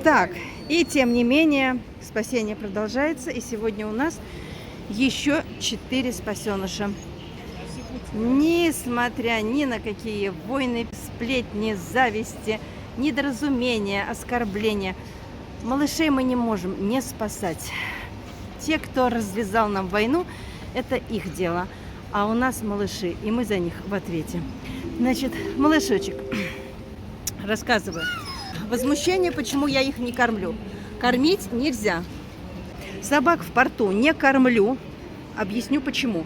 Так, и тем не менее, спасение продолжается. И сегодня у нас еще 4 спасеныша. Несмотря ни на какие войны, сплетни, зависти, недоразумения, оскорбления, малышей мы не можем не спасать. Те, кто развязал нам войну, это их дело. А у нас малыши, и мы за них в ответе. Значит, малышочек, рассказываю. Возмущение, почему я их не кормлю. Кормить нельзя. Собак в порту не кормлю. Объясню почему.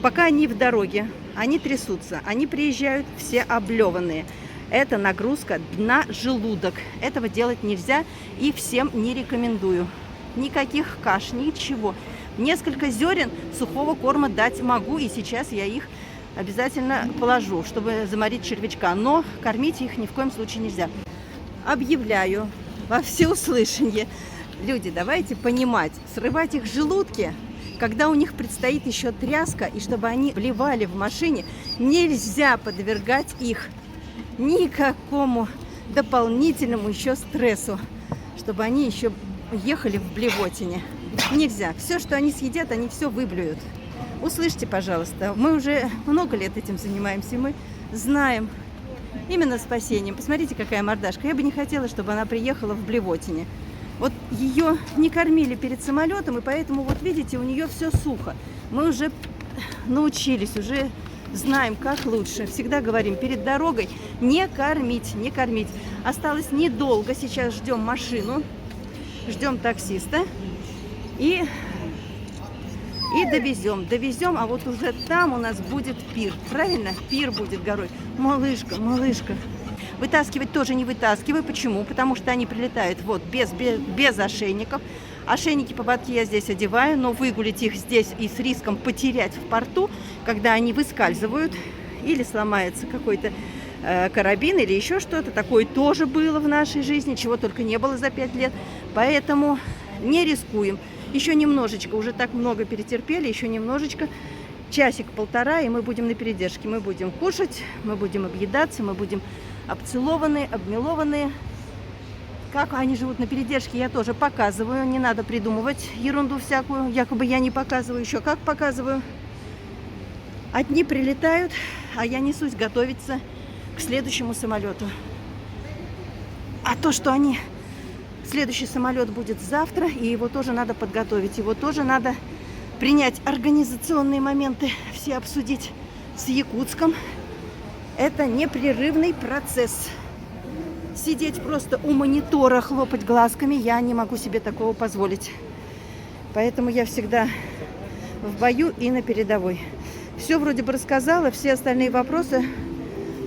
Пока они в дороге, они трясутся, они приезжают все облеванные. Это нагрузка на желудок. Этого делать нельзя и всем не рекомендую. Никаких каш, ничего. Несколько зерен сухого корма дать могу, и сейчас я их обязательно положу, чтобы заморить червячка. Но кормить их ни в коем случае нельзя. Объявляю во всеуслышание. Люди, давайте понимать, срывать их желудки, когда у них предстоит еще тряска, и чтобы они вливали в машине, нельзя подвергать их никакому дополнительному еще стрессу, чтобы они еще ехали в блевотине. Нельзя. Все, что они съедят, они все выблюют. Услышьте, пожалуйста, мы уже много лет этим занимаемся, мы знаем именно спасением. Посмотрите, какая мордашка. Я бы не хотела, чтобы она приехала в блевотине. Вот ее не кормили перед самолетом, и поэтому, вот видите, у нее все сухо. Мы уже научились, уже знаем, как лучше. Всегда говорим, перед дорогой не кормить, не кормить. Осталось недолго, сейчас ждем машину, ждем таксиста и довезем, а вот уже там у нас будет пир, правильно? Пир будет горой. Малышка, малышка. Вытаскивать тоже не вытаскивай. Почему? Потому что они прилетают вот без ошейников. Ошейники, поводки я здесь одеваю, но выгулить их здесь и с риском потерять в порту, когда они выскальзывают, или сломается какой-то карабин, или еще что-то. Такое тоже было в нашей жизни, чего только не было за 5 лет. Поэтому не рискуем. Еще немножечко, уже так много перетерпели, еще немножечко. Часик-полтора, и мы будем на передержке. Мы будем кушать, мы будем объедаться, мы будем обцелованные, обмелованные. Как они живут на передержке, я тоже показываю. Не надо придумывать ерунду всякую. Якобы я не показываю, еще как показываю. Одни прилетают, а я несусь готовиться к следующему самолету. А то, что они... Следующий самолет будет завтра, и его тоже надо подготовить. Его тоже надо принять организационные моменты, все обсудить с Якутском. Это непрерывный процесс. Сидеть просто у монитора, хлопать глазками, я не могу себе такого позволить. Поэтому я всегда в бою и на передовой. Все вроде бы рассказала, все остальные вопросы,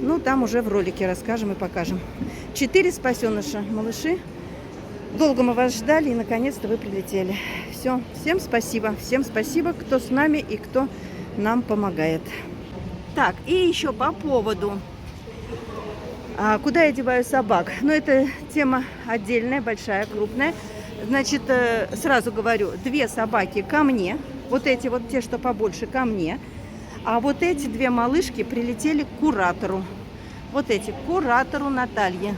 ну, там уже в ролике расскажем и покажем. 4 спасеныша, малыши. Долго мы вас ждали, и наконец-то вы прилетели. Все, всем спасибо, кто с нами и кто нам помогает. Так, и еще по поводу, куда я деваю собак. Ну, это тема отдельная, большая, крупная. Значит, сразу говорю, 2 собаки ко мне. Вот эти вот, те, что побольше, ко мне. А вот эти 2 малышки прилетели к куратору. Вот эти, к куратору Наталье.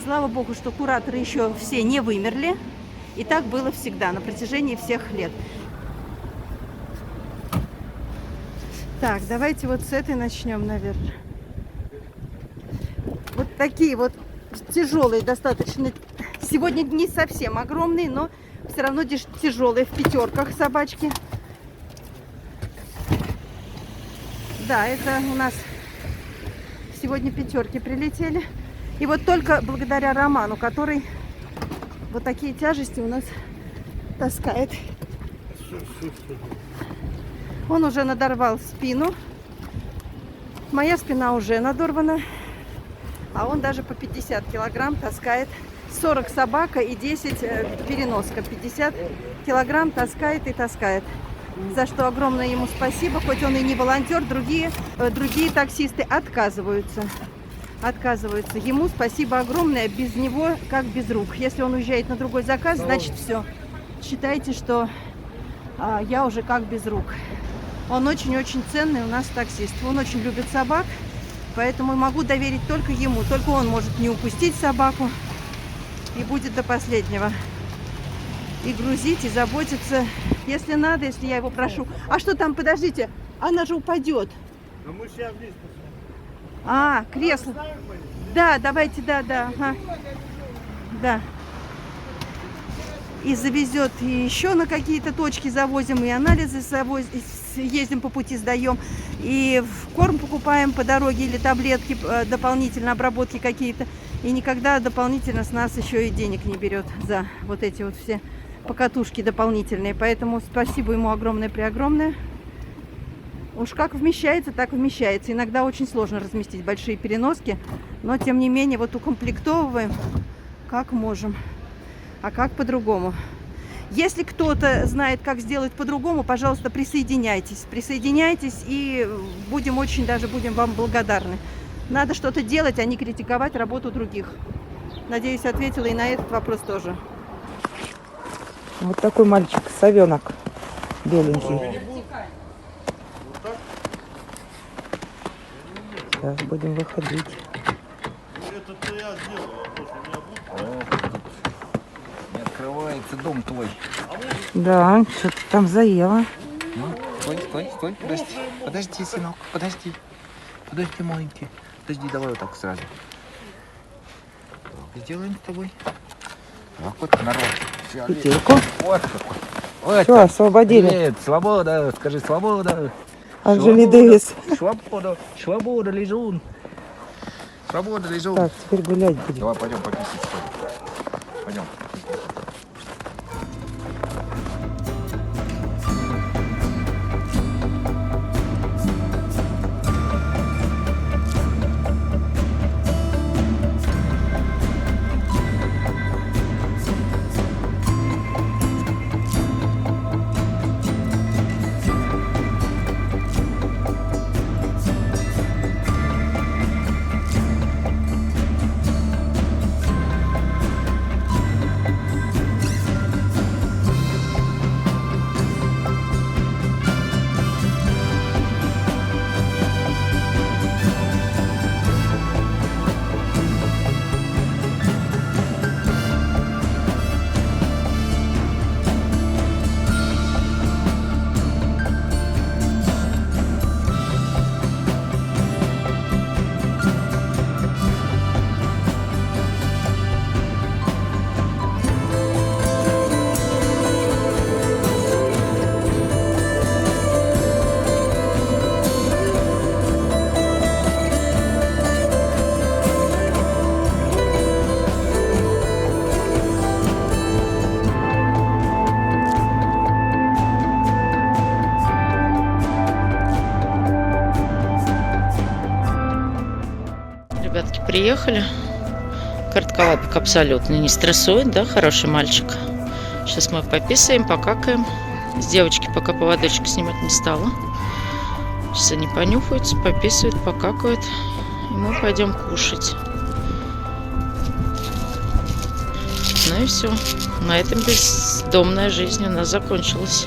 Слава богу, что кураторы еще все не вымерли. И так было всегда, на протяжении всех лет. Так, давайте вот с этой начнем, наверное. Вот такие вот тяжелые достаточно. Сегодня не совсем огромные, но все равно тяжелые в 5 собачки. Да, это у нас сегодня 5 прилетели. И вот только благодаря Роману, который вот такие тяжести у нас таскает. Он уже надорвал спину. Моя спина уже надорвана. А он даже по 50 килограмм таскает. 40 собака и 10 переноска. 50 килограмм таскает и таскает. За что огромное ему спасибо. Хоть он и не волонтер, другие таксисты отказываются. Ему спасибо огромное. Без него как без рук. Если он уезжает на другой заказ, значит все. Считайте, что я уже как без рук. Он очень-очень ценный у нас таксист. Он очень любит собак. Поэтому могу доверить только ему. Только он может не упустить собаку. И будет до последнего. И грузить, и заботиться. Если надо, если я его прошу. А что там, подождите, она же упадет. Ну мы сейчас вниз посмотрим. А, кресло. Да, давайте, да, ага. Да. И завезет, и еще на какие-то точки завозим, и анализы ездим по пути, сдаем, и корм покупаем по дороге, или таблетки дополнительно, обработки какие-то. И никогда дополнительно с нас еще и денег не берет за вот эти вот все покатушки дополнительные. Поэтому спасибо ему огромное-преогромное. Уж как вмещается, так вмещается. Иногда очень сложно разместить большие переноски, но тем не менее вот укомплектовываем как можем. А как по-другому? Если кто-то знает, как сделать по-другому, пожалуйста, присоединяйтесь. Присоединяйтесь, и будем вам благодарны. Надо что-то делать, а не критиковать работу других. Надеюсь, ответила и на этот вопрос тоже. Вот такой мальчик, совенок беленький. Сейчас будем выходить. Это я сделал, а у меня будет. Не открывается дом твой. Да, что-то там заело. Ну, стой, подожди, сынок, подожди, маленький, подожди, давай вот так сразу. Сделаем с тобой. Так вот, народ. Петельку. Вот какой. Вот Все, освободили. Нет, свобода, скажи, свобода. Анжели Дэвис. Свобода, лежун. Свобода, лежун. Так, теперь гулять будем. Давай, пойдем пописать. Пойдем. Ребятки приехали. Коротковаток абсолютно не стрессует, да, хороший мальчик. Сейчас мы пописаем, покакаем. С девочки пока поводочек снимать не стала. Сейчас они понюхаются, пописывают, покакают. И мы пойдем кушать. Ну и все. На этом бездомная жизнь у нас закончилась.